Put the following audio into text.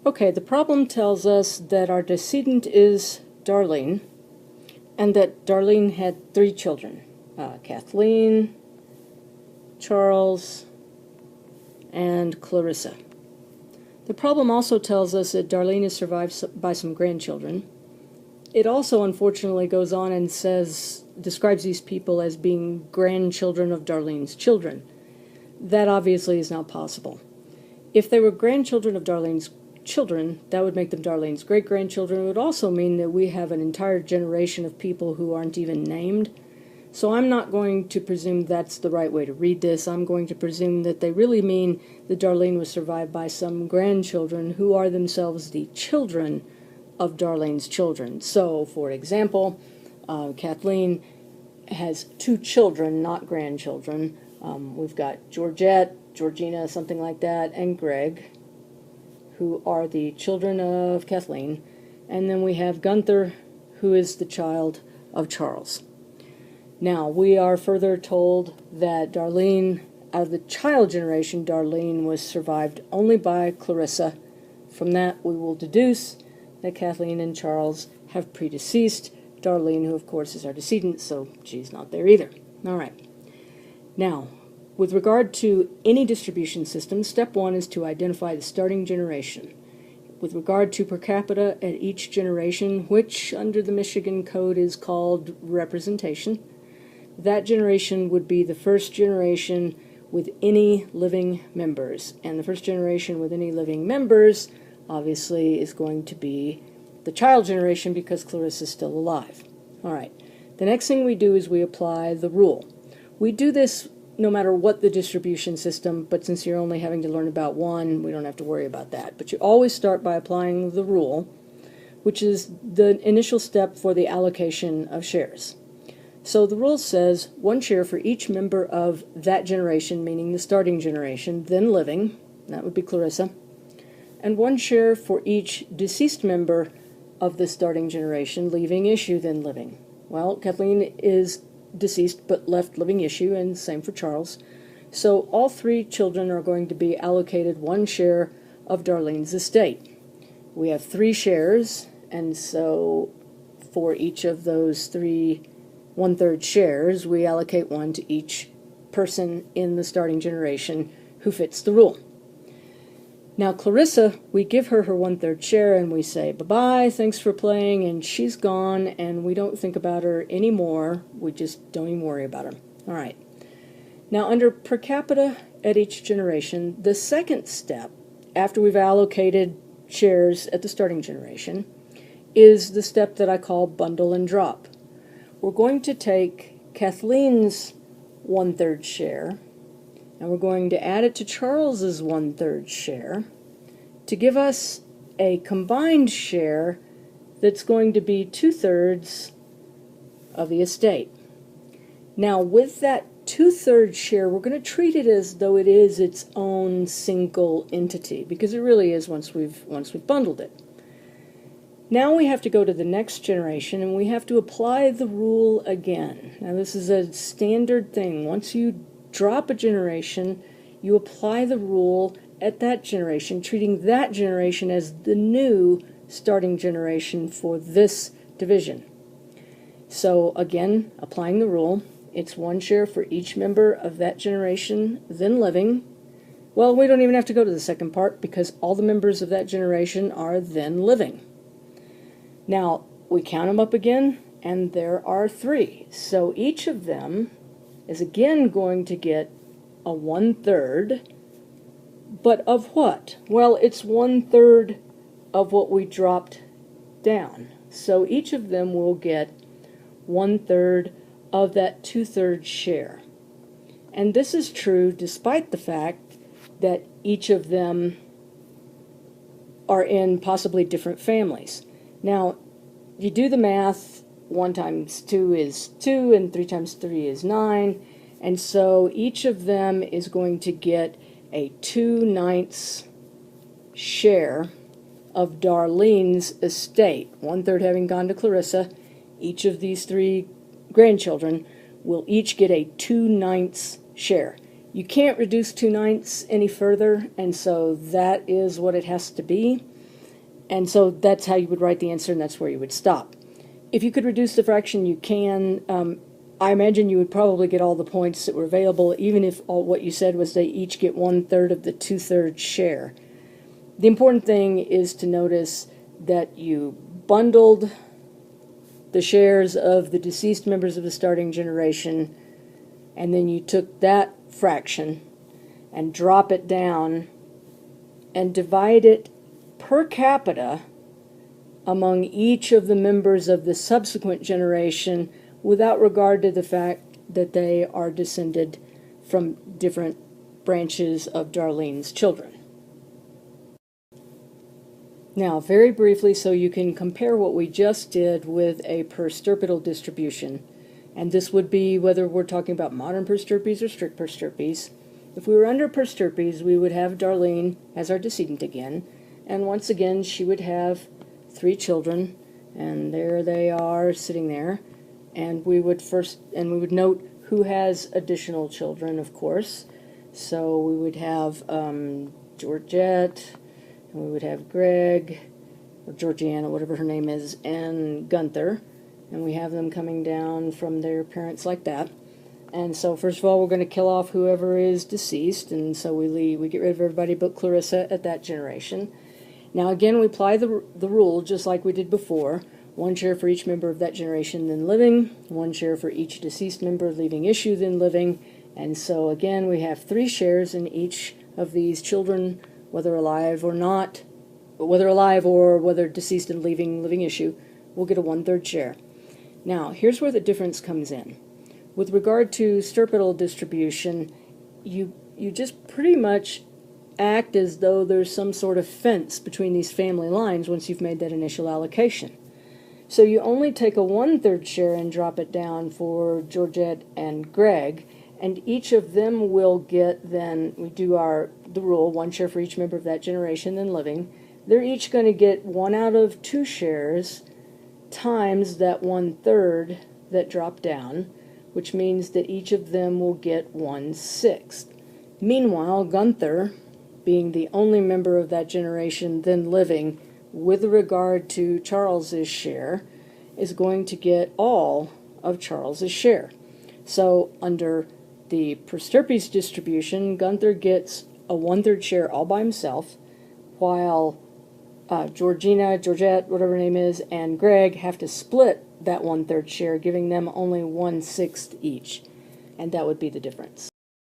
Okay, the problem tells us that our decedent is Darlene, and that Darlene had 3 children, Kathleen, Charles, and Clarissa. The problem also tells us that Darlene is survived by some grandchildren. It also unfortunately goes on and describes these people as being grandchildren of Darlene's children. That obviously is not possible. If they were grandchildren of Darlene's children, that would make them Darlene's great-grandchildren. It would also mean that we have an entire generation of people who aren't even named. So I'm not going to presume that's the right way to read this. I'm going to presume that they really mean that Darlene was survived by some grandchildren who are themselves the children of Darlene's children. So, for example, Kathleen has 2 children, not grandchildren. We've got Georgette, Georgina, something like that, and Greg, who are the children of Kathleen. And then we have Gunther, who is the child of Charles. Now, we are further told that Darlene, out of the child generation, Darlene was survived only by Clarissa. From that, we will deduce that Kathleen and Charles have predeceased Darlene, who of course is our decedent, so she's not there either. All right. Now, with regard to any distribution system, step 1 is to identify the starting generation. With regard to per capita at each generation, which under the Michigan Code is called representation, that generation would be the first generation with any living members. And the first generation with any living members, obviously, is going to be the child generation because Clarissa is still alive. All right. The next thing we do is we apply the rule. We do this no matter what the distribution system, but since you're only having to learn about one, we don't have to worry about that. But you always start by applying the rule, which is the initial step for the allocation of shares. So the rule says 1 share for each member of that generation, meaning the starting generation, then living, that would be Clarissa, and 1 share for each deceased member of the starting generation, leaving issue, then living. Well, Kathleen is deceased but left living issue, and same for Charles. So all 3 children are going to be allocated 1 share of Darlene's estate. We have 3 shares, and so for each of those 3 1/3 shares, we allocate 1 to each person in the starting generation who fits the rule. Now Clarissa, we give her her 1/3 share and we say bye-bye, thanks for playing, and she's gone, and we don't think about her anymore. We just don't even worry about her. All right. Now under per capita at each generation, the second step, after we've allocated shares at the starting generation, is the step that I call bundle and drop. We're going to take Kathleen's 1/3 share, and we're going to add it to Charles's 1/3 share to give us a combined share that's going to be 2/3 of the estate. Now, with that 2/3 share, we're going to treat it as though it is its own single entity, because it really is once we've bundled it. Now we have to go to the next generation, and we have to apply the rule again. Now this is a standard thing. Once you drop a generation, you apply the rule at that generation, treating that generation as the new starting generation for this division. So again, applying the rule, it's 1 share for each member of that generation, then living. Well, we don't even have to go to the second part because all the members of that generation are then living. Now, we count them up again, and there are 3. So each of them is again going to get a 1/3, but of what? Well, it's 1/3 of what we dropped down. So each of them will get 1/3 of that 2/3 share. And this is true despite the fact that each of them are in possibly different families. Now, you do the math, 1 times 2 is 2, and 3 times 3 is 9, and so each of them is going to get a 2/9 share of Darlene's estate, 1/3 having gone to Clarissa. Each of these 3 grandchildren will each get a 2/9 share. You can't reduce 2/9 any further, and so that is what it has to be. And so that's how you would write the answer, and that's where you would stop. If you could reduce the fraction, you can. I imagine you would probably get all the points that were available, even if all what you said was they each get 1/3 of the 2/3 share. The important thing is to notice that you bundled the shares of the deceased members of the starting generation, and then you took that fraction and drop it down and divide it per capita among each of the members of the subsequent generation without regard to the fact that they are descended from different branches of Darlene's children. Now, very briefly, so you can compare what we just did with a per stirpedal distribution, and this would be whether we're talking about modern per stirpes or strict per stirpes. If we were under per stirpes, we would have Darlene as our decedent again, and once again she would have 3 children, and there they are sitting there, and we would note who has additional children, of course. So we would have Georgette, and we would have Greg, or Georgiana, whatever her name is, and Gunther, and we have them coming down from their parents like that. And so first of all, we're going to kill off whoever is deceased, and so we get rid of everybody but Clarissa at that generation. Now again, we apply the rule just like we did before. 1 share for each member of that generation then living, 1 share for each deceased member leaving issue then living, and so again we have 3 shares in each of these children, whether alive or not, whether alive or whether deceased and living issue, we'll get a 1/3 share. Now, here's where the difference comes in. With regard to stirpedal distribution, you just pretty much act as though there's some sort of fence between these family lines once you've made that initial allocation. So you only take a 1/3 share and drop it down for Georgette and Greg, and each of them will get, then we do the rule, 1 share for each member of that generation then living. They're each going to get 1 out of 2 shares times that 1/3 that drop down, which means that each of them will get 1/6. Meanwhile, Gunther, being the only member of that generation then living, with regard to Charles's share, is going to get all of Charles's share. So under the per stirpes distribution, Gunther gets a 1/3 share all by himself, while Georgina, Georgette, whatever her name is, and Greg have to split that 1/3 share, giving them only 1/6 each, and that would be the difference.